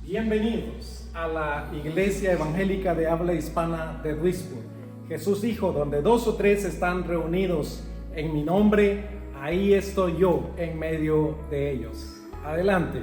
Bienvenidos a la Iglesia Evangélica de Habla Hispana de Duisburg. Jesús dijo, donde 2 o 3 están reunidos en mi nombre, ahí estoy yo en medio de ellos. Adelante.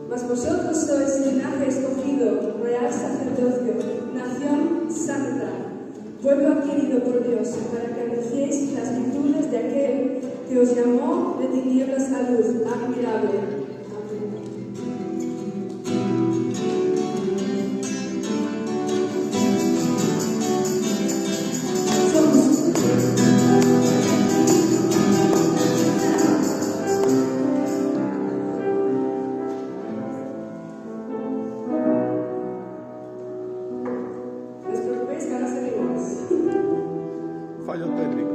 Mas vosotros sois linaje escogido, real sacerdocio, nación santa, pueblo adquirido por Dios, para que anunciéis las virtudes de aquel que os llamó de tinieblas a luz admirable. Fallo técnico.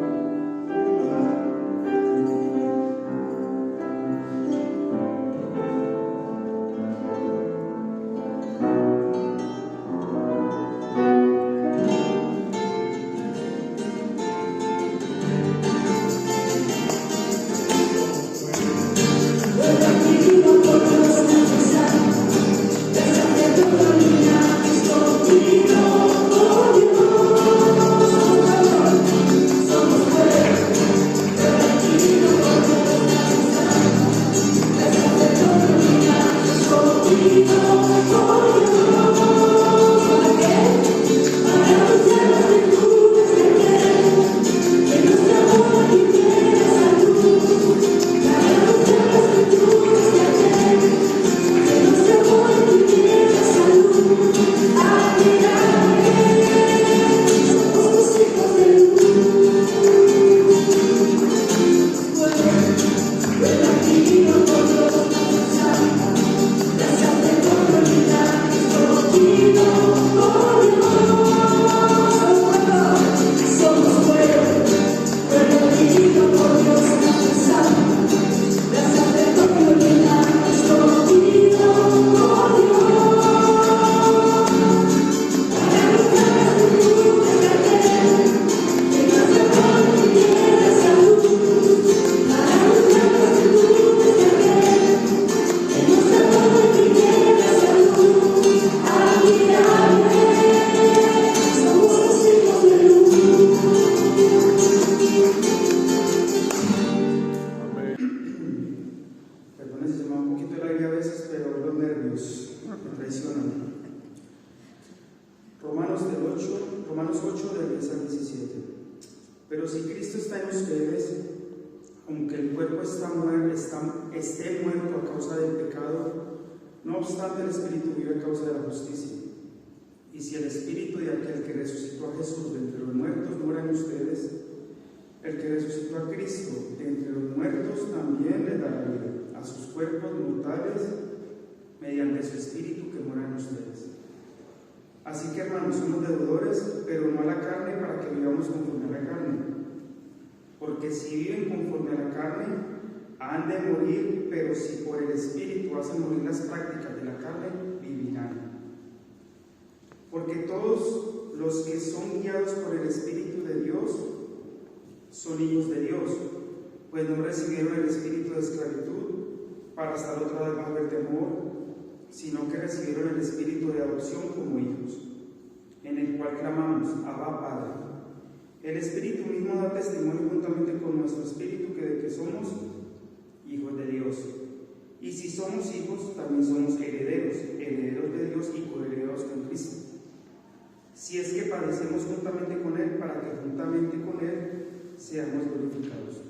Romanos 8, del 10 al 17. Pero si Cristo está en ustedes, aunque el cuerpo esté muerto a causa del pecado, no obstante el Espíritu vive a causa de la justicia. Y si el Espíritu de aquel que resucitó a Jesús de entre los muertos mora en ustedes, el que resucitó a Cristo de entre los muertos también les dará vida a sus cuerpos mortales mediante su Espíritu que mora en ustedes. Así que, hermanos, somos deudores, pero no a la carne, para que vivamos conforme a la carne. Porque si viven conforme a la carne, han de morir, pero si por el Espíritu hacen morir las prácticas de la carne, vivirán. Porque todos los que son guiados por el Espíritu de Dios son hijos de Dios, pues no recibieron el espíritu de esclavitud para estar otra vez bajo el temor, sino que recibieron el espíritu de adopción como hijos, en el cual clamamos, Abba, Padre. El Espíritu mismo da testimonio juntamente con nuestro espíritu de que somos hijos de Dios. Y si somos hijos, también somos herederos, herederos de Dios y coherederos con Cristo. Si es que padecemos juntamente con Él, para que juntamente con Él seamos glorificados.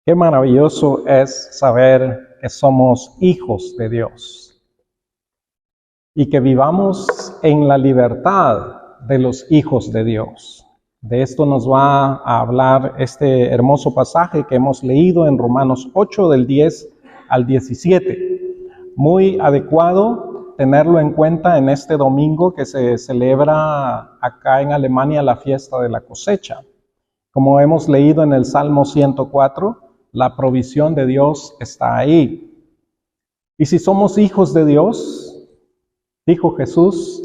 Qué maravilloso es saber que somos hijos de Dios y que vivamos en la libertad de los hijos de Dios. De esto nos va a hablar este hermoso pasaje que hemos leído en Romanos 8, del 10 al 17. Muy adecuado tenerlo en cuenta en este domingo que se celebra acá en Alemania la fiesta de la cosecha. Como hemos leído en el Salmo 104, la provisión de Dios está ahí. Y si somos hijos de Dios, dijo Jesús,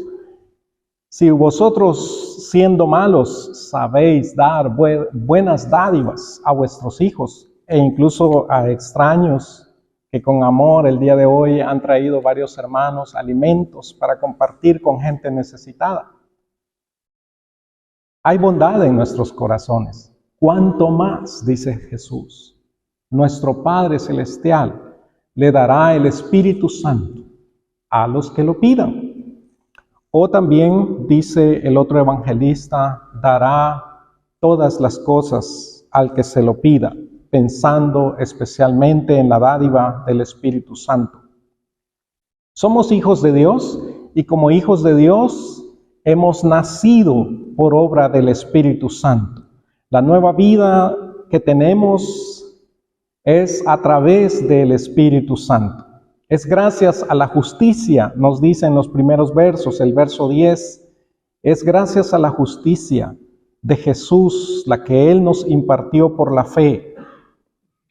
si vosotros siendo malos sabéis dar buenas dádivas a vuestros hijos e incluso a extraños, que con amor el día de hoy han traído varios hermanos alimentos para compartir con gente necesitada. Hay bondad en nuestros corazones. ¿Cuánto más, dice Jesús, nuestro Padre Celestial le dará el Espíritu Santo a los que lo pidan? O también, dice el otro evangelista, dará todas las cosas al que se lo pida, pensando especialmente en la dádiva del Espíritu Santo. Somos hijos de Dios y como hijos de Dios hemos nacido por obra del Espíritu Santo. La nueva vida que tenemos es a través del Espíritu Santo. Es gracias a la justicia, nos dice en los primeros versos, el verso 10, es gracias a la justicia de Jesús, la que Él nos impartió por la fe,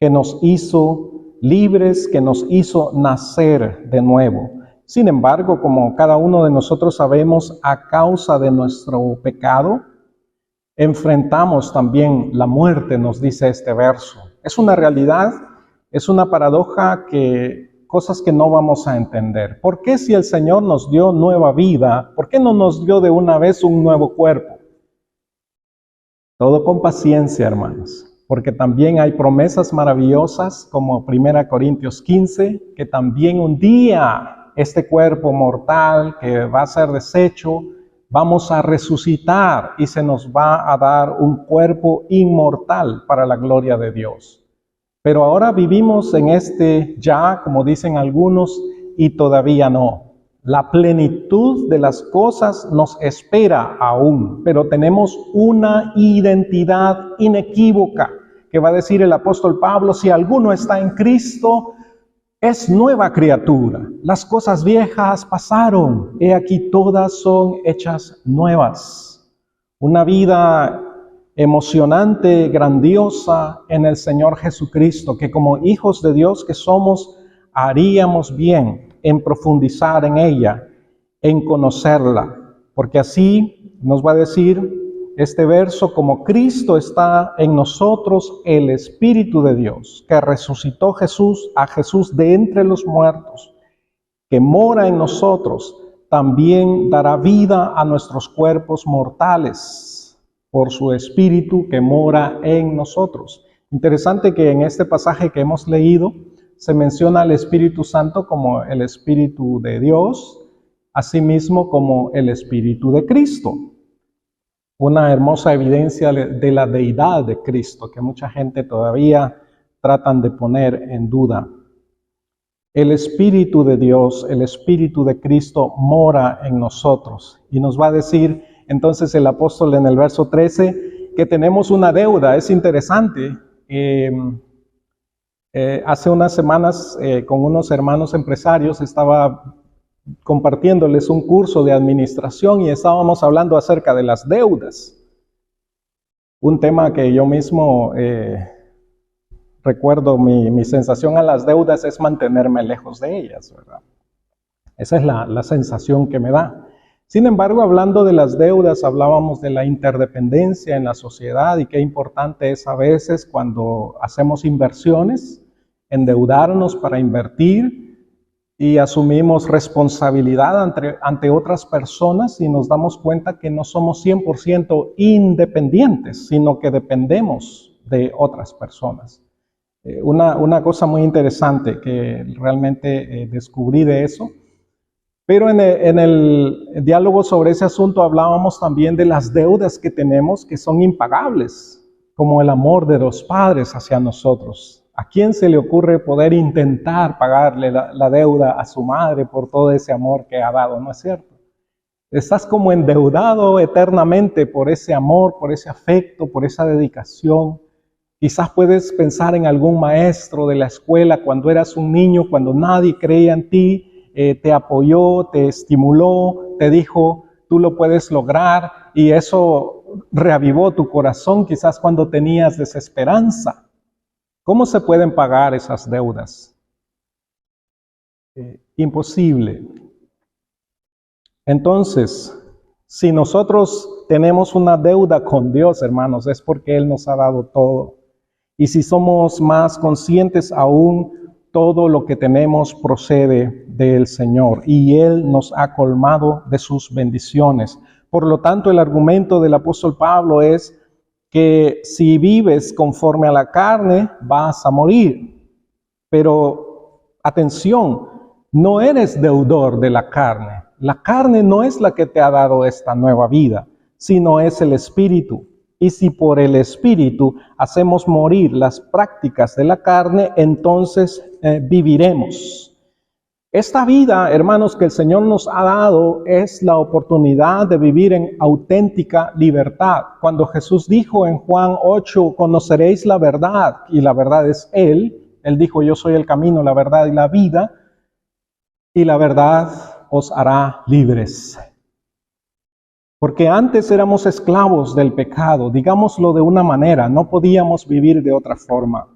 que nos hizo libres, que nos hizo nacer de nuevo. Sin embargo, como cada uno de nosotros sabemos, a causa de nuestro pecado, enfrentamos también la muerte, nos dice este verso. Es una realidad, es una paradoja cosas que no vamos a entender. ¿Por qué si el Señor nos dio nueva vida, por qué no nos dio de una vez un nuevo cuerpo? Todo con paciencia, hermanos. Porque también hay promesas maravillosas como 1 Corintios 15, que también un día este cuerpo mortal que va a ser deshecho, vamos a resucitar y se nos va a dar un cuerpo inmortal para la gloria de Dios. Pero ahora vivimos en ya, como dicen algunos, y todavía no. La plenitud de las cosas nos espera aún, pero tenemos una identidad inequívoca, que va a decir el apóstol Pablo, si alguno está en Cristo, es nueva criatura. Las cosas viejas pasaron, he aquí todas son hechas nuevas. Una vida emocionante, grandiosa en el Señor Jesucristo, que como hijos de Dios que somos, haríamos bien en profundizar en ella, en conocerla, porque así nos va a decir este verso, como Cristo está en nosotros, el Espíritu de Dios, que resucitó a Jesús de entre los muertos, que mora en nosotros, también dará vida a nuestros cuerpos mortales, por su Espíritu que mora en nosotros. Interesante que en este pasaje que hemos leído, se menciona al Espíritu Santo como el Espíritu de Dios, asimismo como el Espíritu de Cristo. Una hermosa evidencia de la deidad de Cristo que mucha gente todavía tratan de poner en duda. El Espíritu de Dios, el Espíritu de Cristo mora en nosotros. Y nos va a decir entonces el apóstol en el verso 13 que tenemos una deuda. Es interesante. Hace unas semanas con unos hermanos empresarios estaba compartiéndoles un curso de administración y estábamos hablando acerca de las deudas. Un tema que yo mismo recuerdo, mi sensación a las deudas es mantenerme lejos de ellas, ¿verdad? Esa es la sensación que me da. Sin embargo, hablando de las deudas, hablábamos de la interdependencia en la sociedad y qué importante es a veces cuando hacemos inversiones, endeudarnos para invertir y asumimos responsabilidad ante otras personas y nos damos cuenta que no somos 100% independientes, sino que dependemos de otras personas. Una cosa muy interesante que realmente descubrí de eso, pero en el diálogo sobre ese asunto hablábamos también de las deudas que tenemos que son impagables, como el amor de los padres hacia nosotros. ¿A quién se le ocurre poder intentar pagarle la deuda a su madre por todo ese amor que ha dado? ¿No es cierto? Estás como endeudado eternamente por ese amor, por ese afecto, por esa dedicación. Quizás puedes pensar en algún maestro de la escuela cuando eras un niño, cuando nadie creía en ti, te apoyó, te estimuló, te dijo, tú lo puedes lograr, y eso reavivó tu corazón quizás cuando tenías desesperanza. ¿Cómo se pueden pagar esas deudas? Imposible. Entonces, si nosotros tenemos una deuda con Dios, hermanos, es porque Él nos ha dado todo. Y si somos más conscientes aún, todo lo que tenemos procede del Señor y Él nos ha colmado de sus bendiciones. Por lo tanto, el argumento del apóstol Pablo es que si vives conforme a la carne, vas a morir. Pero, atención, no eres deudor de la carne. La carne no es la que te ha dado esta nueva vida, sino es el Espíritu. Y si por el Espíritu hacemos morir las prácticas de la carne, entonces viviremos. Esta vida, hermanos, que el Señor nos ha dado es la oportunidad de vivir en auténtica libertad. Cuando Jesús dijo en Juan 8, conoceréis la verdad, y la verdad es Él dijo, yo soy el camino, la verdad y la vida, y la verdad os hará libres. Porque antes éramos esclavos del pecado, digámoslo de una manera, no podíamos vivir de otra forma.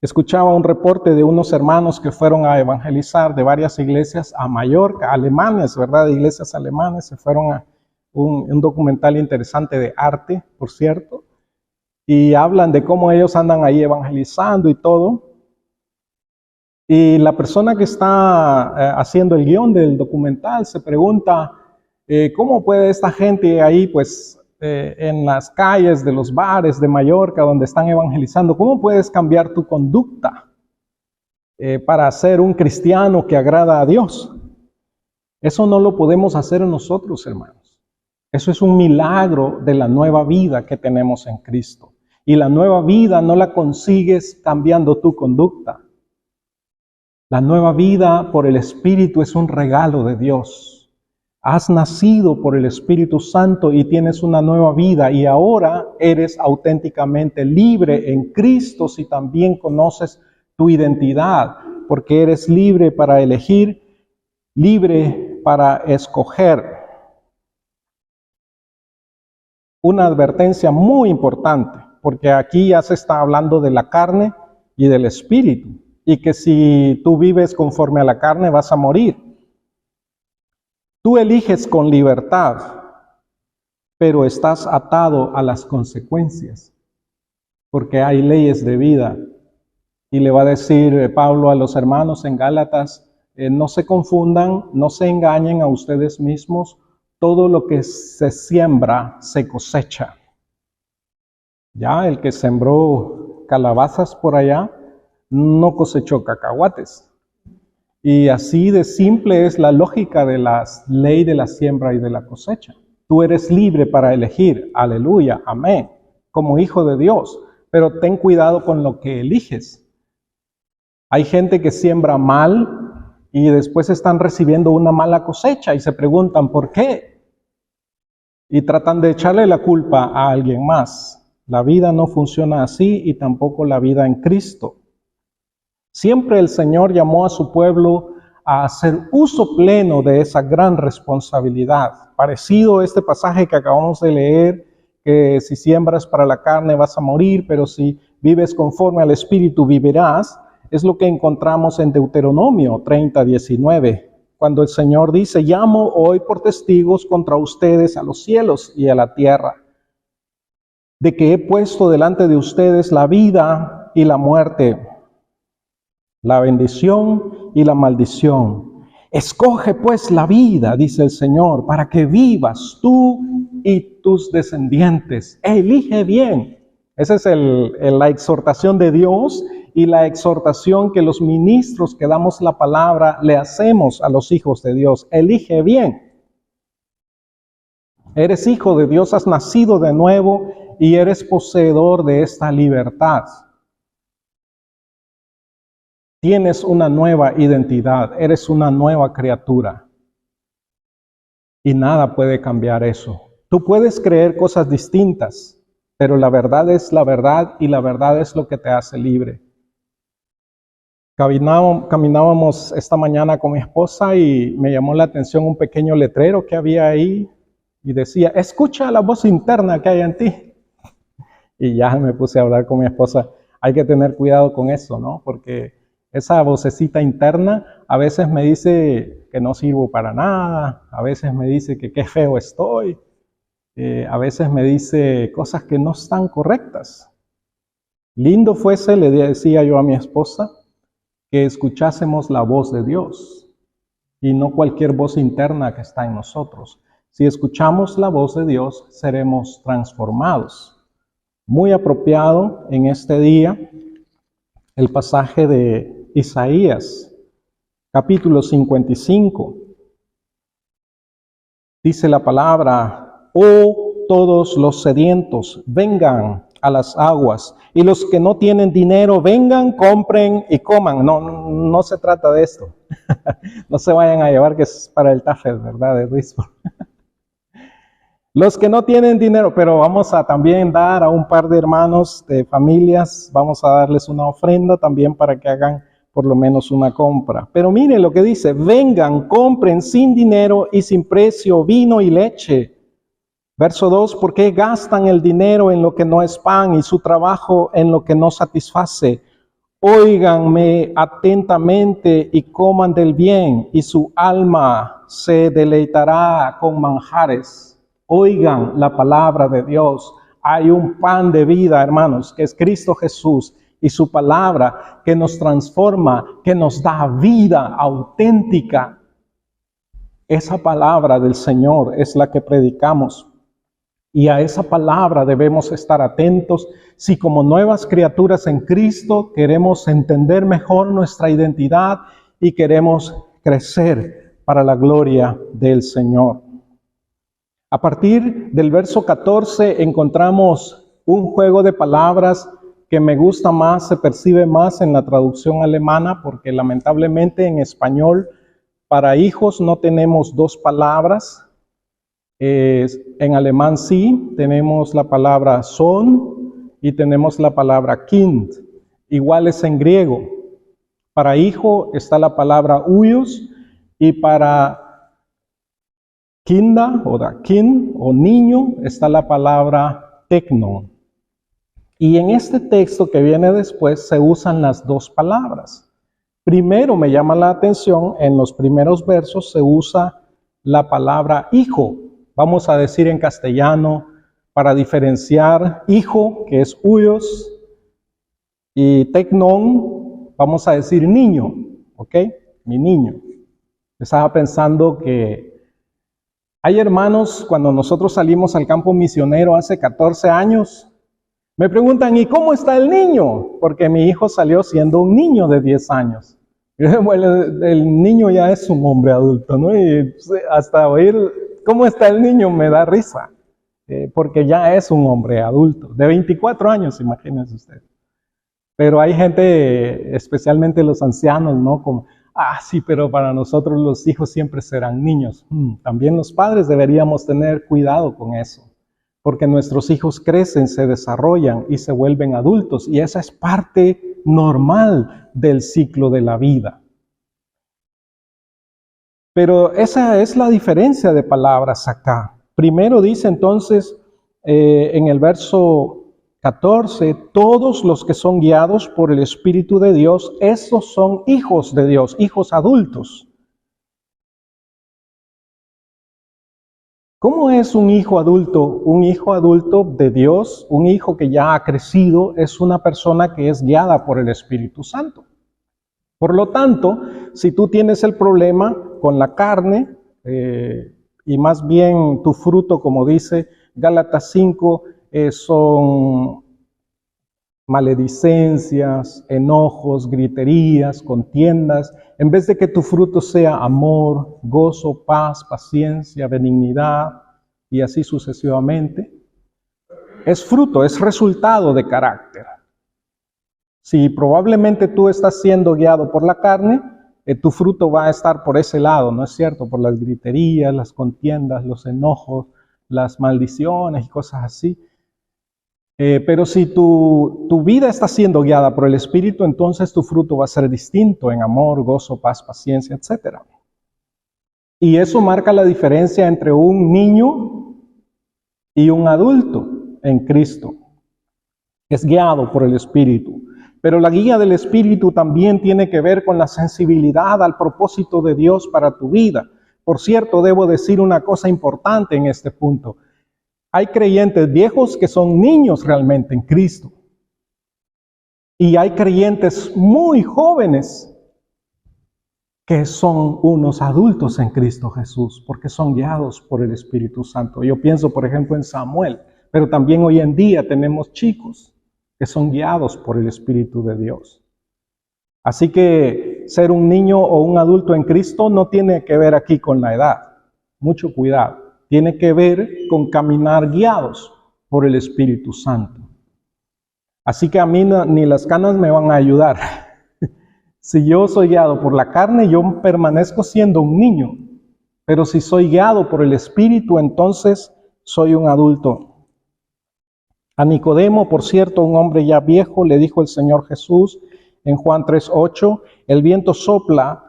Escuchaba un reporte de unos hermanos que fueron a evangelizar de varias iglesias a Mallorca, alemanes, ¿verdad? Iglesias alemanes, se fueron a un documental interesante de arte, por cierto, y hablan de cómo ellos andan ahí evangelizando y todo. Y la persona que está haciendo el guión del documental se pregunta, ¿cómo puede esta gente ahí, pues, en las calles de los bares de Mallorca donde están evangelizando, cómo puedes cambiar tu conducta para ser un cristiano que agrada a Dios? Eso no lo podemos hacer nosotros, hermanos. Eso es un milagro de la nueva vida que tenemos en Cristo. Y la nueva vida no la consigues cambiando tu conducta. La nueva vida por el Espíritu es un regalo de Dios. Has nacido por el Espíritu Santo y tienes una nueva vida y ahora eres auténticamente libre en Cristo si también conoces tu identidad, porque eres libre para elegir, libre para escoger. Una advertencia muy importante, porque aquí ya se está hablando de la carne y del Espíritu, y que si tú vives conforme a la carne vas a morir. Tú eliges con libertad, pero estás atado a las consecuencias, porque hay leyes de vida. Y le va a decir Pablo a los hermanos en Gálatas, no se confundan, no se engañen a ustedes mismos, todo lo que se siembra se cosecha. Ya el que sembró calabazas por allá, no cosechó cacahuates. Y así de simple es la lógica de la ley de la siembra y de la cosecha. Tú eres libre para elegir, aleluya, amén, como hijo de Dios, pero ten cuidado con lo que eliges. Hay gente que siembra mal y después están recibiendo una mala cosecha y se preguntan ¿por qué? Y tratan de echarle la culpa a alguien más. La vida no funciona así y tampoco la vida en Cristo. Siempre el Señor llamó a su pueblo a hacer uso pleno de esa gran responsabilidad. Parecido a este pasaje que acabamos de leer, que si siembras para la carne vas a morir, pero si vives conforme al Espíritu vivirás, es lo que encontramos en Deuteronomio 30:19, cuando el Señor dice, llamo hoy por testigos contra ustedes a los cielos y a la tierra, de que he puesto delante de ustedes la vida y la muerte, la bendición y la maldición. Escoge pues la vida, dice el Señor, para que vivas tú y tus descendientes. Elige bien. Esa es la exhortación de Dios y la exhortación que los ministros que damos la palabra le hacemos a los hijos de Dios. Elige bien. Eres hijo de Dios, has nacido de nuevo y eres poseedor de esta libertad. Tienes una nueva identidad, eres una nueva criatura. Y nada puede cambiar eso. Tú puedes creer cosas distintas, pero la verdad es la verdad y la verdad es lo que te hace libre. Caminábamos esta mañana con mi esposa y me llamó la atención un pequeño letrero que había ahí y decía, escucha la voz interna que hay en ti. Y ya me puse a hablar con mi esposa, hay que tener cuidado con eso, ¿no? Porque esa vocecita interna a veces me dice que no sirvo para nada, a veces me dice que qué feo estoy, a veces me dice cosas que no están correctas. Lindo fuese, le decía yo a mi esposa, que escuchásemos la voz de Dios y no cualquier voz interna que está en nosotros. Si escuchamos la voz de Dios, seremos transformados. Muy apropiado en este día el pasaje de Isaías, capítulo 55. Dice la palabra, oh todos los sedientos, vengan a las aguas, y los que no tienen dinero, vengan, compren y coman. No se trata de esto. No se vayan a llevar que es para el Tafel, ¿verdad? De Duisburg. Los que no tienen dinero, pero vamos a también dar a un par de hermanos de familias, vamos a darles una ofrenda también para que hagan por lo menos una compra. Pero miren lo que dice, vengan, compren sin dinero y sin precio vino y leche. Verso 2, ¿por qué gastan el dinero en lo que no es pan y su trabajo en lo que no satisface? Óiganme atentamente y coman del bien, y su alma se deleitará con manjares. Oigan la palabra de Dios. Hay un pan de vida, hermanos, que es Cristo Jesús y su palabra que nos transforma, que nos da vida auténtica. Esa palabra del Señor es la que predicamos. Y a esa palabra debemos estar atentos si como nuevas criaturas en Cristo queremos entender mejor nuestra identidad y queremos crecer para la gloria del Señor. A partir del verso 14 encontramos un juego de palabras que me gusta más, se percibe más en la traducción alemana, porque lamentablemente en español para hijos no tenemos dos palabras. En alemán sí, tenemos la palabra Sohn y tenemos la palabra Kind. Iguales en griego. Para hijo está la palabra huios y para Kinder o Kind o niño está la palabra Technon. Y en este texto que viene después se usan las dos palabras. Primero me llama la atención, en los primeros versos se usa la palabra hijo. Vamos a decir en castellano, para diferenciar hijo, que es huios, y Technon, vamos a decir niño, ¿ok? Mi niño. Estaba pensando que hay hermanos, cuando nosotros salimos al campo misionero hace 14 años, Me preguntan, ¿y cómo está el niño? Porque mi hijo salió siendo un niño de 10 años. Bueno, el niño ya es un hombre adulto, ¿no? Y hasta oír cómo está el niño me da risa, porque ya es un hombre adulto, de 24 años, imagínense usted. Pero hay gente, especialmente los ancianos, ¿no? Como, sí, pero para nosotros los hijos siempre serán niños. También los padres deberíamos tener cuidado con eso, porque nuestros hijos crecen, se desarrollan y se vuelven adultos, y esa es parte normal del ciclo de la vida. Pero esa es la diferencia de palabras acá. Primero dice entonces en el verso 14, todos los que son guiados por el Espíritu de Dios, esos son hijos de Dios, hijos adultos. ¿Cómo es un hijo adulto? Un hijo adulto de Dios, un hijo que ya ha crecido, es una persona que es guiada por el Espíritu Santo. Por lo tanto, si tú tienes el problema con la carne, y más bien tu fruto, como dice Gálatas 5, son maledicencias, enojos, griterías, contiendas, en vez de que tu fruto sea amor, gozo, paz, paciencia, benignidad y así sucesivamente, es fruto, es resultado de carácter. Si probablemente tú estás siendo guiado por la carne, tu fruto va a estar por ese lado, ¿no es cierto? Por las griterías, las contiendas, los enojos, las maldiciones y cosas así. Pero si tu vida está siendo guiada por el Espíritu, entonces tu fruto va a ser distinto en amor, gozo, paz, paciencia, etc. Y eso marca la diferencia entre un niño y un adulto en Cristo. Es guiado por el Espíritu. Pero la guía del Espíritu también tiene que ver con la sensibilidad al propósito de Dios para tu vida. Por cierto, debo decir una cosa importante en este punto. Hay creyentes viejos que son niños realmente en Cristo. Y hay creyentes muy jóvenes que son unos adultos en Cristo Jesús, porque son guiados por el Espíritu Santo. Yo pienso, por ejemplo, en Samuel, pero también hoy en día tenemos chicos que son guiados por el Espíritu de Dios. Así que ser un niño o un adulto en Cristo no tiene que ver aquí con la edad. Mucho cuidado. Tiene que ver con caminar guiados por el Espíritu Santo. Así que a mí ni las canas me van a ayudar. Si yo soy guiado por la carne, yo permanezco siendo un niño. Pero si soy guiado por el Espíritu, entonces soy un adulto. A Nicodemo, por cierto, un hombre ya viejo, le dijo el Señor Jesús en Juan 3:8, el viento sopla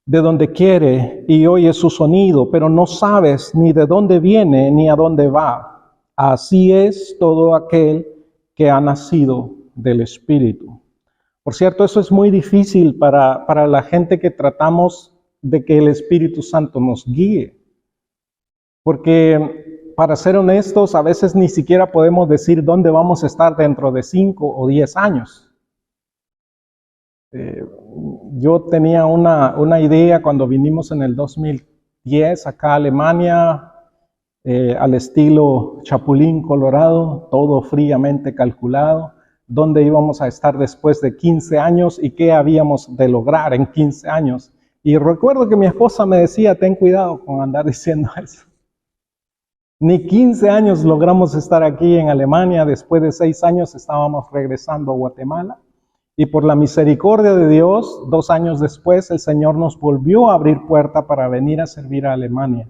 de donde quiere y oye su sonido, pero no sabes ni de dónde viene ni a dónde va. Así es todo aquel que ha nacido del Espíritu. Por cierto, eso es muy difícil para la gente que tratamos de que el Espíritu Santo nos guíe. Porque, para ser honestos, a veces ni siquiera podemos decir dónde vamos a estar dentro de 5 o 10 años. Yo tenía una idea cuando vinimos en el 2010 acá a Alemania, al estilo Chapulín Colorado, todo fríamente calculado, dónde íbamos a estar después de 15 años y qué habíamos de lograr en 15 años. Y recuerdo que mi esposa me decía, ten cuidado con andar diciendo eso. Ni 15 años logramos estar aquí en Alemania, después de 6 años estábamos regresando a Guatemala. Y por la misericordia de Dios, 2 años después, el Señor nos volvió a abrir puerta para venir a servir a Alemania.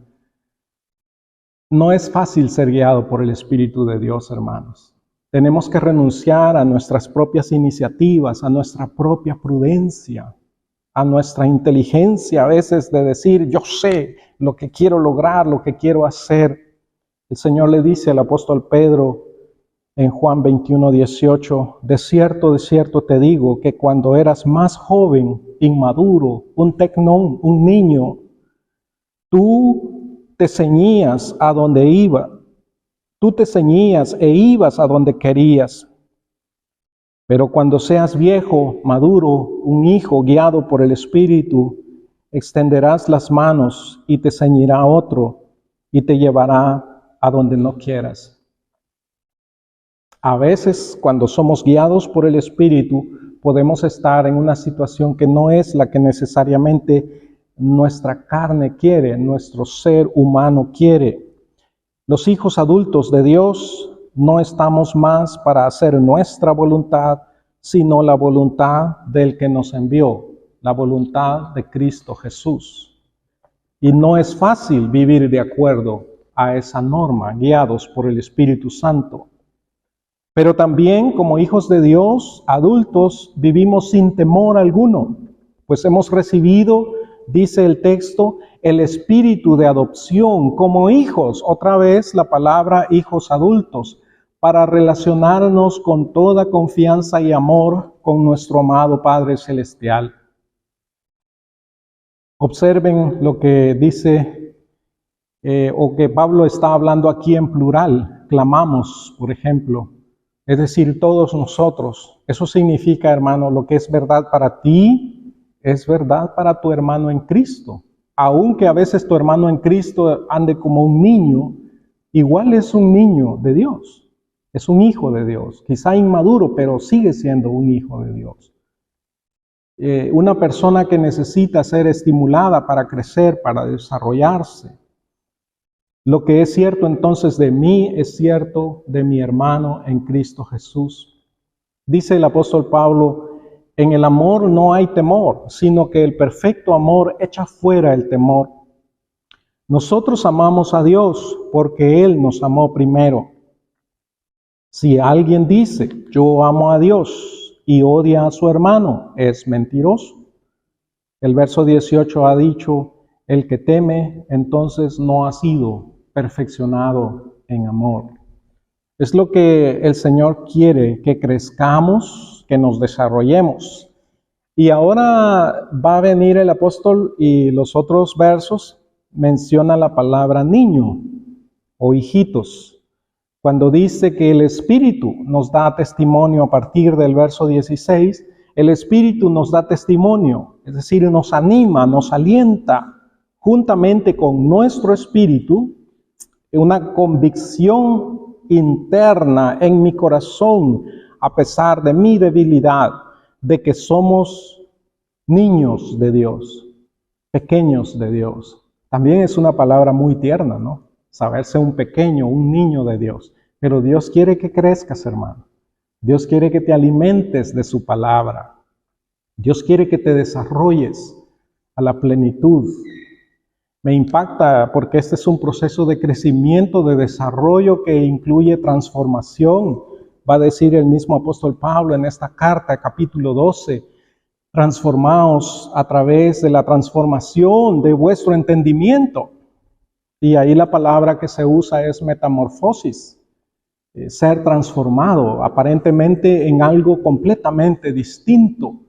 No es fácil ser guiado por el Espíritu de Dios, hermanos. Tenemos que renunciar a nuestras propias iniciativas, a nuestra propia prudencia, a nuestra inteligencia a veces de decir, yo sé lo que quiero lograr, lo que quiero hacer. El Señor le dice al apóstol Pedro, en Juan 21:18, de cierto te digo que cuando eras más joven, inmaduro, un tecnón, un niño, tú te ceñías a donde iba, tú te ceñías e ibas a donde querías. Pero cuando seas viejo, maduro, un hijo guiado por el Espíritu, extenderás las manos y te ceñirá otro y te llevará a donde no quieras. A veces, cuando somos guiados por el Espíritu, podemos estar en una situación que no es la que necesariamente nuestra carne quiere, nuestro ser humano quiere. Los hijos adultos de Dios no estamos más para hacer nuestra voluntad, sino la voluntad del que nos envió, la voluntad de Cristo Jesús. Y no es fácil vivir de acuerdo a esa norma, guiados por el Espíritu Santo. Pero también, como hijos de Dios, adultos, vivimos sin temor alguno, pues hemos recibido, dice el texto, el espíritu de adopción como hijos, otra vez la palabra hijos adultos, para relacionarnos con toda confianza y amor con nuestro amado Padre Celestial. Observen lo que dice, o que Pablo está hablando aquí en plural, clamamos, por ejemplo. Es decir, todos nosotros. Eso significa, hermano, lo que es verdad para ti, es verdad para tu hermano en Cristo. Aunque a veces tu hermano en Cristo ande como un niño, igual es un niño de Dios. Es un hijo de Dios. Quizá inmaduro, pero sigue siendo un hijo de Dios. Una persona que necesita ser estimulada para crecer, para desarrollarse. Lo que es cierto entonces de mí es cierto de mi hermano en Cristo Jesús. Dice el apóstol Pablo, en el amor no hay temor, sino que el perfecto amor echa fuera el temor. Nosotros amamos a Dios porque Él nos amó primero. Si alguien dice, yo amo a Dios y odia a su hermano, es mentiroso. El verso 18 ha dicho, el que teme entonces no ha sido perfeccionado en amor. Es lo que el Señor quiere, que crezcamos, que nos desarrollemos. Y ahora va a venir el apóstol y los otros versos menciona la palabra niño o hijitos. Cuando dice que el Espíritu nos da testimonio a partir del verso 16, el Espíritu nos da testimonio, es decir, nos anima, nos alienta, juntamente con nuestro espíritu, una convicción interna en mi corazón, a pesar de mi debilidad, de que somos niños de Dios, pequeños de Dios. También es una palabra muy tierna, ¿no? Saberse un pequeño, un niño de Dios. Pero Dios quiere que crezcas, hermano. Dios quiere que te alimentes de su palabra. Dios quiere que te desarrolles a la plenitud. Me impacta porque este es un proceso de crecimiento, de desarrollo que incluye transformación. Va a decir el mismo apóstol Pablo en esta carta, capítulo 12, transformaos a través de la transformación de vuestro entendimiento. Y ahí la palabra que se usa es metamorfosis, ser transformado aparentemente en algo completamente distinto.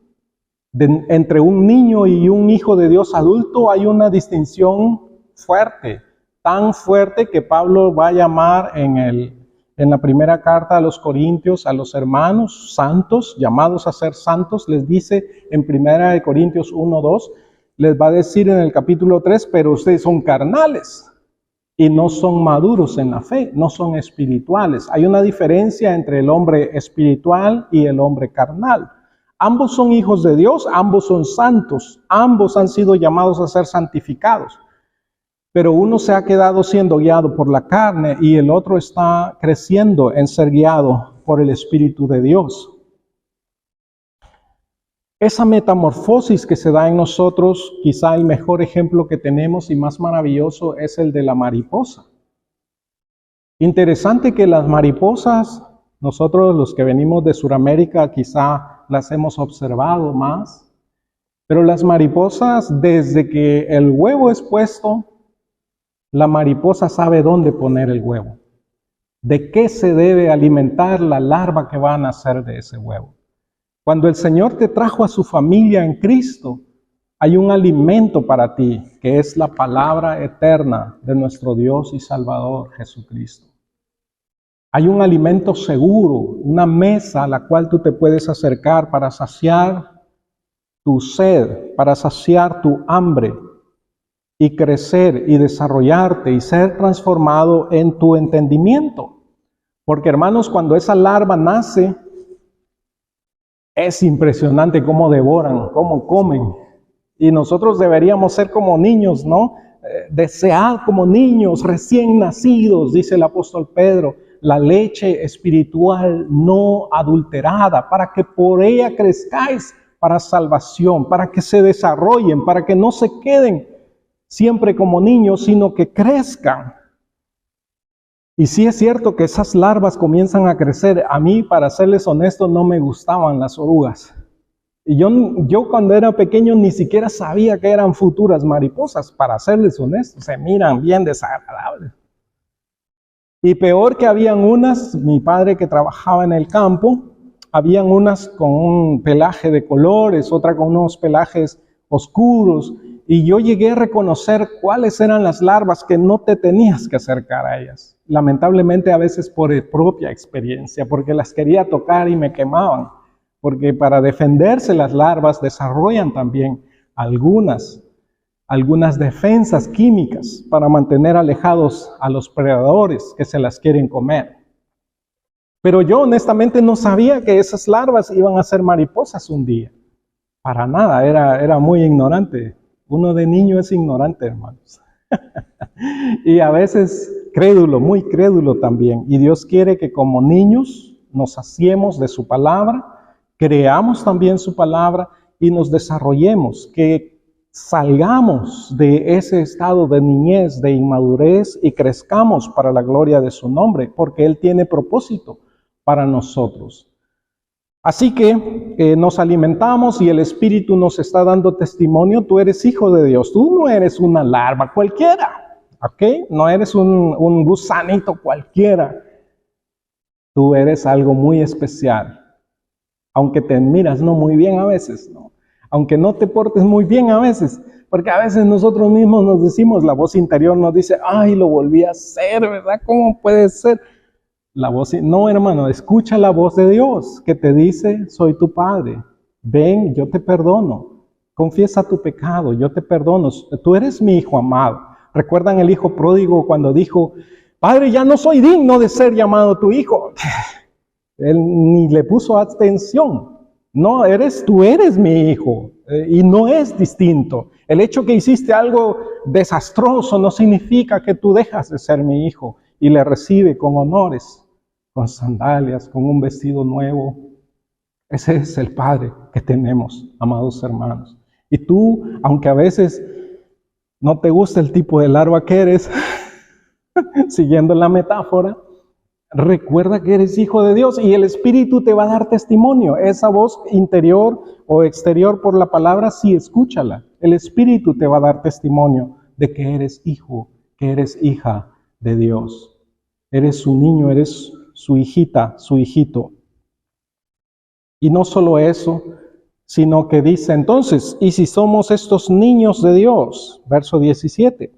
Entre un niño y un hijo de Dios adulto hay una distinción fuerte, tan fuerte que Pablo va a llamar en la primera carta a los Corintios, a los hermanos santos, llamados a ser santos, les dice en 1 Corintios 1:2, les va a decir en el capítulo 3, pero ustedes son carnales y no son maduros en la fe, no son espirituales. Hay una diferencia entre el hombre espiritual y el hombre carnal. Ambos son hijos de Dios, ambos son santos, ambos han sido llamados a ser santificados. Pero uno se ha quedado siendo guiado por la carne y el otro está creciendo en ser guiado por el Espíritu de Dios. Esa metamorfosis que se da en nosotros, quizá el mejor ejemplo que tenemos y más maravilloso es el de la mariposa. Interesante que las mariposas, nosotros los que venimos de Sudamérica quizá las hemos observado más, pero las mariposas, desde que el huevo es puesto, la mariposa sabe dónde poner el huevo, de qué se debe alimentar la larva que va a nacer de ese huevo. Cuando el Señor te trajo a su familia en Cristo, hay un alimento para ti, que es la palabra eterna de nuestro Dios y Salvador Jesucristo. Hay un alimento seguro, una mesa a la cual tú te puedes acercar para saciar tu sed, para saciar tu hambre y crecer y desarrollarte y ser transformado en tu entendimiento. Porque hermanos, cuando esa larva nace, es impresionante cómo devoran, cómo comen. Y nosotros deberíamos ser como niños, ¿no? Desear como niños recién nacidos, dice el apóstol Pedro, la leche espiritual no adulterada, para que por ella crezcáis para salvación, para que se desarrollen, para que no se queden siempre como niños, sino que crezcan. Y sí es cierto que esas larvas comienzan a crecer. A mí, para serles honesto, no me gustaban las orugas. Y yo cuando era pequeño ni siquiera sabía que eran futuras mariposas, para serles honesto. Se miran bien desagradables. Y peor que habían unas, mi padre que trabajaba en el campo, habían unas con un pelaje de colores, otra con unos pelajes oscuros. Y yo llegué a reconocer cuáles eran las larvas que no te tenías que acercar a ellas. Lamentablemente a veces por propia experiencia, porque las quería tocar y me quemaban. Porque para defenderse las larvas desarrollan también algunas defensas químicas para mantener alejados a los predadores que se las quieren comer. Pero yo honestamente no sabía que esas larvas iban a ser mariposas un día. Para nada, era muy ignorante. Uno de niño es ignorante, hermanos. Y a veces crédulo, muy crédulo también. Y Dios quiere que como niños nos saciemos de su palabra, creamos también su palabra y nos desarrollemos, que salgamos de ese estado de niñez, de inmadurez y crezcamos para la gloria de su nombre, porque Él tiene propósito para nosotros. Así que nos alimentamos y el Espíritu nos está dando testimonio. Tú eres hijo de Dios, tú no eres una larva cualquiera, ¿ok? No eres un gusanito cualquiera. Tú eres algo muy especial. Aunque te miras no muy bien a veces, ¿no? Aunque no te portes muy bien a veces, porque a veces nosotros mismos nos decimos, la voz interior nos dice, ay, lo volví a hacer, ¿verdad? ¿Cómo puede ser? La voz, no, hermano, escucha la voz de Dios que te dice, soy tu Padre, ven, yo te perdono, confiesa tu pecado, yo te perdono, tú eres mi hijo amado. ¿Recuerdan el hijo pródigo cuando dijo, Padre, ya no soy digno de ser llamado tu hijo? Él ni le puso atención. No, tú eres mi hijo, y no es distinto. El hecho que hiciste algo desastroso no significa que tú dejas de ser mi hijo y le recibe con honores, con sandalias, con un vestido nuevo. Ese es el Padre que tenemos, amados hermanos. Y tú, aunque a veces no te gusta el tipo de larva que eres, siguiendo la metáfora, recuerda que eres hijo de Dios y el Espíritu te va a dar testimonio. Esa voz interior o exterior por la palabra, sí, escúchala. El Espíritu te va a dar testimonio de que eres hijo, que eres hija de Dios. Eres su niño, eres su hijita, su hijito. Y no solo eso, sino que dice entonces, y si somos estos niños de Dios, verso 17.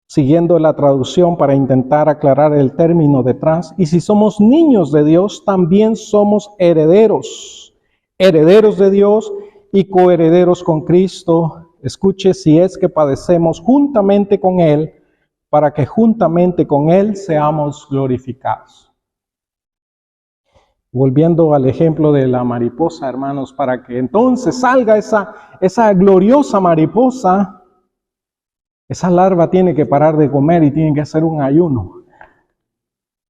Siguiendo la traducción para intentar aclarar el término detrás, y si somos niños de Dios, también somos herederos, herederos de Dios y coherederos con Cristo. Escuche, si es que padecemos juntamente con Él, para que juntamente con Él seamos glorificados. Volviendo al ejemplo de la mariposa, hermanos, para que entonces salga esa gloriosa mariposa, esa larva tiene que parar de comer y tiene que hacer un ayuno,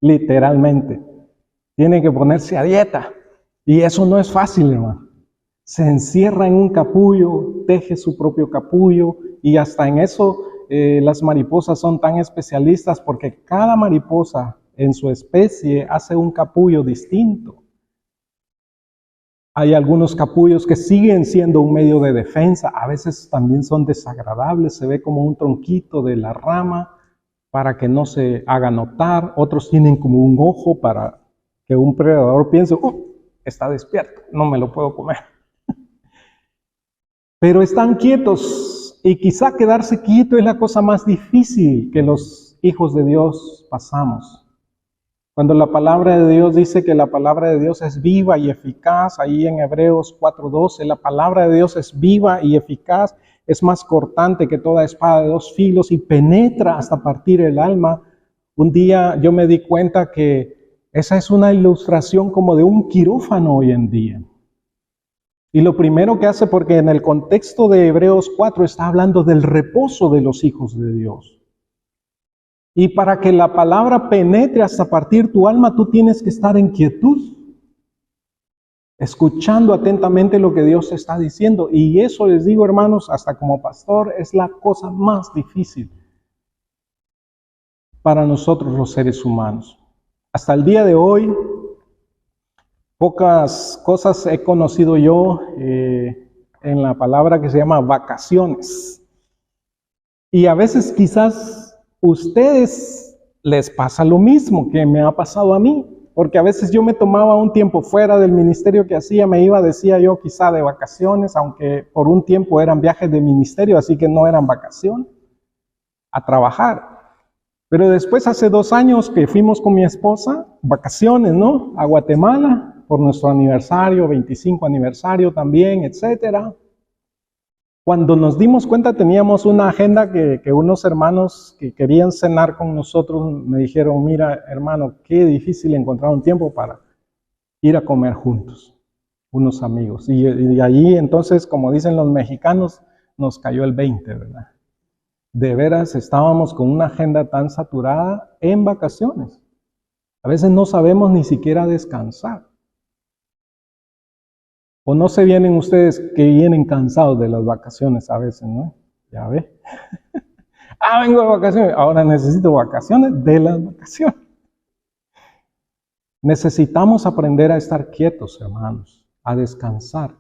literalmente. Tiene que ponerse a dieta. Y eso no es fácil, hermano. Se encierra en un capullo, teje su propio capullo y hasta en eso las mariposas son tan especialistas porque cada mariposa en su especie hace un capullo distinto. Hay algunos capullos que siguen siendo un medio de defensa, a veces también son desagradables, se ve como un tronquito de la rama para que no se haga notar, otros tienen como un ojo para que un predador piense, está despierto, no me lo puedo comer. Pero están quietos y quizá quedarse quieto es la cosa más difícil que los hijos de Dios pasamos. Cuando la palabra de Dios dice que la palabra de Dios es viva y eficaz, ahí en Hebreos 4:12, la palabra de Dios es viva y eficaz, es más cortante que toda espada de dos filos y penetra hasta partir el alma. Un día yo me di cuenta que Esa es una ilustración como de un quirófano hoy en día. Y lo primero que hace, porque en el contexto de Hebreos 4 está hablando del reposo de los hijos de Dios. Y para que la palabra penetre hasta partir tu alma, tú tienes que estar en quietud, escuchando atentamente lo que Dios está diciendo. Y eso, les digo, hermanos, hasta como pastor, es la cosa más difícil para nosotros los seres humanos. Hasta el día de hoy, pocas cosas he conocido yo en la palabra que se llama vacaciones. Y a veces quizás ustedes les pasa lo mismo que me ha pasado a mí, porque a veces yo me tomaba un tiempo fuera del ministerio que hacía, me iba, decía yo, quizá de vacaciones, aunque por un tiempo eran viajes de ministerio, así que no eran vacaciones, a trabajar. Pero después, hace 2 años que fuimos con mi esposa, vacaciones, ¿no? A Guatemala, por nuestro aniversario, 25 aniversario también, etcétera. Cuando nos dimos cuenta, teníamos una agenda que unos hermanos que querían cenar con nosotros me dijeron, mira, hermano, qué difícil encontrar un tiempo para ir a comer juntos, unos amigos. Y allí entonces, como dicen los mexicanos, nos cayó el 20, ¿verdad? De veras, estábamos con una agenda tan saturada en vacaciones. A veces no sabemos ni siquiera descansar. O no se vienen ustedes que vienen cansados de las vacaciones a veces, ¿no? Ya ve. Vengo de vacaciones. Ahora necesito vacaciones de las vacaciones. Necesitamos aprender a estar quietos, hermanos, a descansar.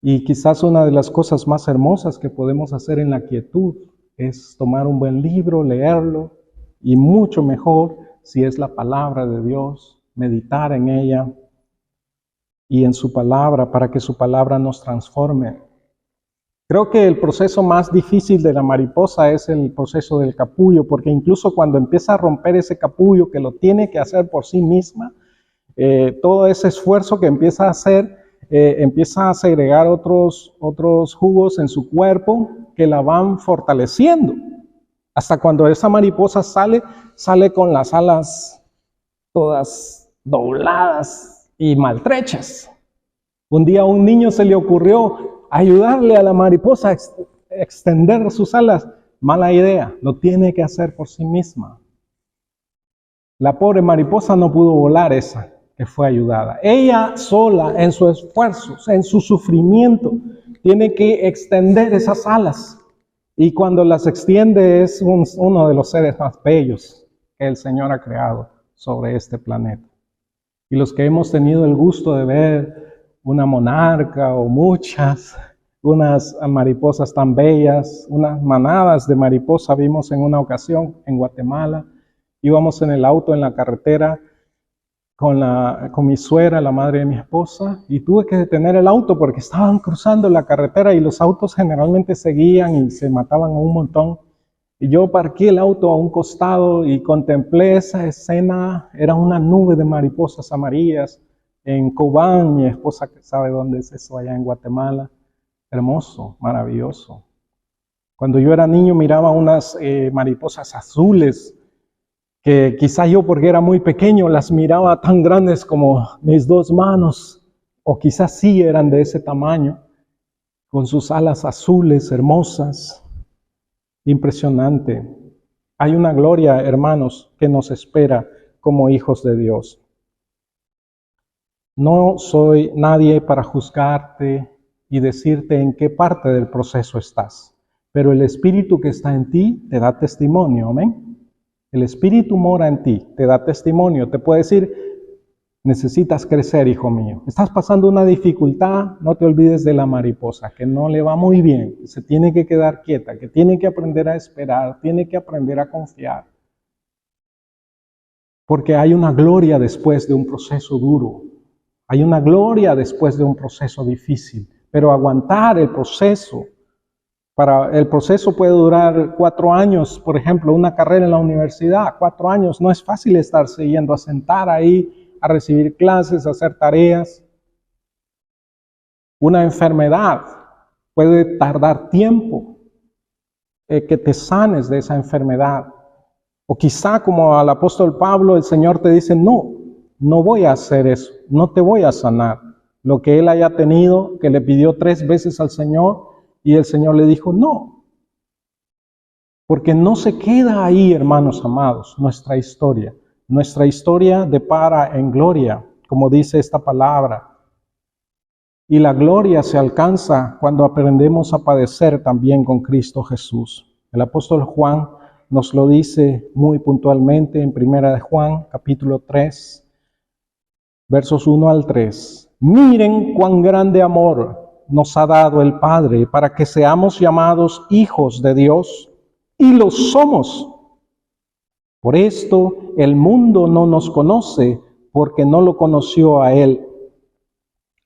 Y quizás una de las cosas más hermosas que podemos hacer en la quietud es tomar un buen libro, leerlo, y mucho mejor si es la palabra de Dios, meditar en ella y en su palabra, para que su palabra nos transforme. Creo que el proceso más difícil de la mariposa es el proceso del capullo, porque incluso cuando empieza a romper ese capullo, que lo tiene que hacer por sí misma, todo ese esfuerzo que empieza a hacer, empieza a segregar otros jugos en su cuerpo que la van fortaleciendo. Hasta cuando esa mariposa sale con las alas todas dobladas y maltrechas. Un día a un niño se le ocurrió ayudarle a la mariposa a extender sus alas. Mala idea, lo tiene que hacer por sí misma. La pobre mariposa no pudo volar, esa que fue ayudada. Ella sola, en su esfuerzo, en su sufrimiento, tiene que extender esas alas. Y cuando las extiende es uno de los seres más bellos que el Señor ha creado sobre este planeta. Y los que hemos tenido el gusto de ver una monarca o unas mariposas tan bellas, unas manadas de mariposa vimos en una ocasión en Guatemala. Íbamos en el auto en la carretera con mi suegra, la madre de mi esposa, y tuve que detener el auto porque estaban cruzando la carretera y los autos generalmente seguían y se mataban a un montón. Y yo parqué el auto a un costado y contemplé esa escena. Era una nube de mariposas amarillas en Cobán. Mi esposa sabe dónde es eso, allá en Guatemala. Hermoso, maravilloso. Cuando yo era niño miraba unas mariposas azules que quizá yo, porque era muy pequeño, las miraba tan grandes como mis 2 manos, o quizás sí eran de ese tamaño, con sus alas azules, hermosas. Impresionante. Hay una gloria, hermanos, que nos espera como hijos de Dios. No soy nadie para juzgarte y decirte en qué parte del proceso estás, pero el Espíritu que está en ti te da testimonio, amén. El Espíritu mora en ti, te da testimonio, te puede decir, necesitas crecer, hijo mío. Estás pasando una dificultad, no te olvides de la mariposa, que no le va muy bien, que se tiene que quedar quieta, que tiene que aprender a esperar, tiene que aprender a confiar. Porque hay una gloria después de un proceso duro, hay una gloria después de un proceso difícil, pero aguantar el proceso. El proceso puede durar 4 años, por ejemplo, una carrera en la universidad, 4 años, no es fácil estarse yendo a sentar ahí, a recibir clases, a hacer tareas. Una enfermedad puede tardar tiempo que te sanes de esa enfermedad. O quizá como al apóstol Pablo, el Señor te dice, no, no voy a hacer eso, no te voy a sanar. Lo que él haya tenido, que le pidió 3 veces al Señor, y el Señor le dijo, no. Porque no se queda ahí, hermanos amados, nuestra historia. Nuestra historia depara en gloria, como dice esta palabra. Y la gloria se alcanza cuando aprendemos a padecer también con Cristo Jesús. El apóstol Juan nos lo dice muy puntualmente en 1 de Juan, capítulo 3, versos 1 al 3. Miren cuán grande amor nos ha dado el Padre para que seamos llamados hijos de Dios, y lo somos. Por esto el mundo no nos conoce, porque no lo conoció a Él.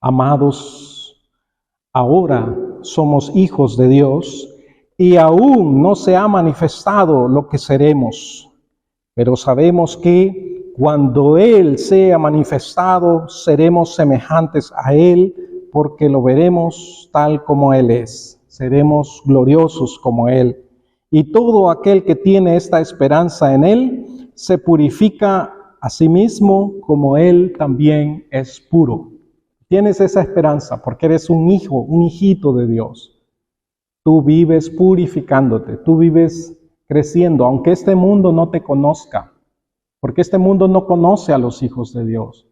Amados, ahora somos hijos de Dios y aún no se ha manifestado lo que seremos, pero sabemos que cuando Él sea manifestado seremos semejantes a Él porque lo veremos tal como Él es. Seremos gloriosos como Él. Y todo aquel que tiene esta esperanza en Él se purifica a sí mismo como Él también es puro. Tienes esa esperanza porque eres un hijo, un hijito de Dios. Tú vives purificándote, tú vives creciendo, aunque este mundo no te conozca, porque este mundo no conoce a los hijos de Dios.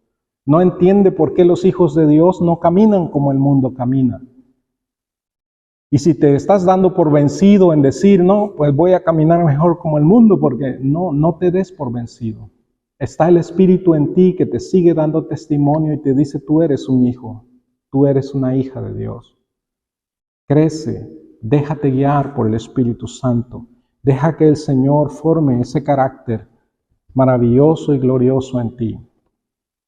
No entiende por qué los hijos de Dios no caminan como el mundo camina. Y si te estás dando por vencido en decir, no, pues voy a caminar mejor como el mundo, porque no te des por vencido. Está el Espíritu en ti que te sigue dando testimonio y te dice, tú eres un hijo, tú eres una hija de Dios. Crece, déjate guiar por el Espíritu Santo. Deja que el Señor forme ese carácter maravilloso y glorioso en ti.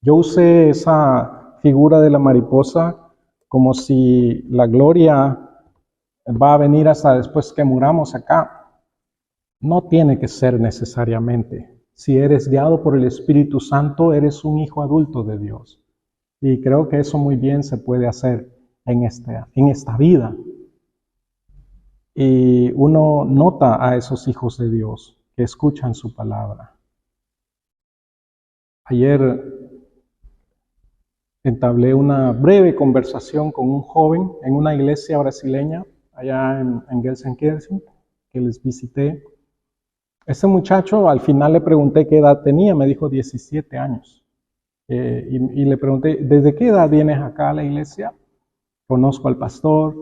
Yo usé esa figura de la mariposa como si la gloria va a venir hasta después que muramos acá. No tiene que ser necesariamente. Si eres guiado por el Espíritu Santo, eres un hijo adulto de Dios. Y creo que eso muy bien se puede hacer en esta vida. Y uno nota a esos hijos de Dios que escuchan su palabra. Ayer entablé una breve conversación con un joven en una iglesia brasileña allá en Gelsenkirchen, que les visité. Ese muchacho, al final le pregunté qué edad tenía, me dijo 17 años. Y le pregunté, ¿desde qué edad vienes acá a la iglesia? Conozco al pastor.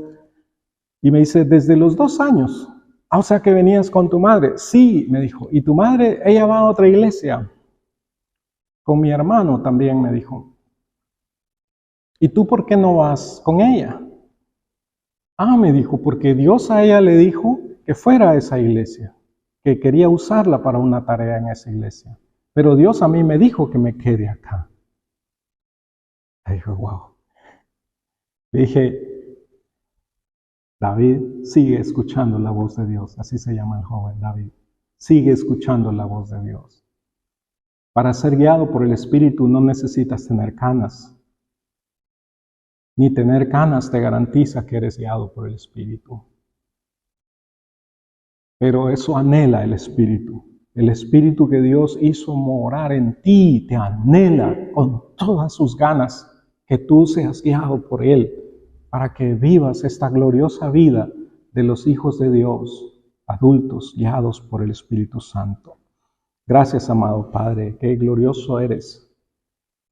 Y me dice, desde los 2 años. Ah, o sea que venías con tu madre. Sí, me dijo. ¿Y tu madre? Ella va a otra iglesia. Con mi hermano también, me dijo. ¿Y tú por qué no vas con ella? Ah, me dijo, porque Dios a ella le dijo que fuera a esa iglesia, que quería usarla para una tarea en esa iglesia. Pero Dios a mí me dijo que me quede acá. Y dije, wow. Le dije, David, sigue escuchando la voz de Dios. Así se llama el joven David. Sigue escuchando la voz de Dios. Para ser guiado por el Espíritu no necesitas tener canas. Ni tener canas te garantiza que eres guiado por el Espíritu. Pero eso anhela el Espíritu. El Espíritu que Dios hizo morar en ti te anhela con todas sus ganas que tú seas guiado por Él para que vivas esta gloriosa vida de los hijos de Dios, adultos guiados por el Espíritu Santo. Gracias, amado Padre, qué glorioso eres.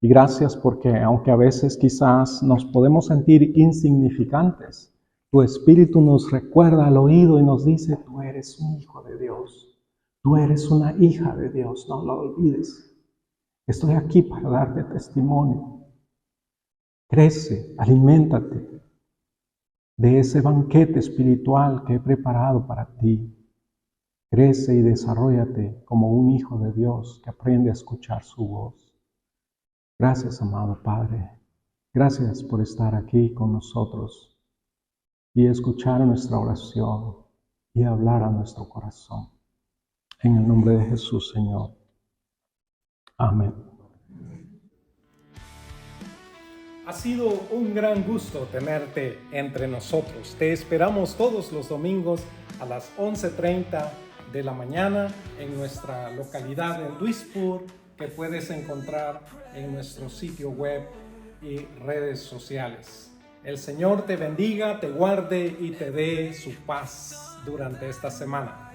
Y gracias porque aunque a veces quizás nos podemos sentir insignificantes, tu Espíritu nos recuerda al oído y nos dice, tú eres un hijo de Dios, tú eres una hija de Dios, no lo olvides. Estoy aquí para darte testimonio. Crece, aliméntate de ese banquete espiritual que he preparado para ti. Crece y desarróllate como un hijo de Dios que aprende a escuchar su voz. Gracias, amado Padre. Gracias por estar aquí con nosotros y escuchar nuestra oración y hablar a nuestro corazón. En el nombre de Jesús, Señor. Amén. Ha sido un gran gusto tenerte entre nosotros. Te esperamos todos los domingos a las 11:30 de la mañana en nuestra localidad en Duisburg, que puedes encontrar en nuestro sitio web y redes sociales. El Señor te bendiga, te guarde y te dé su paz durante esta semana.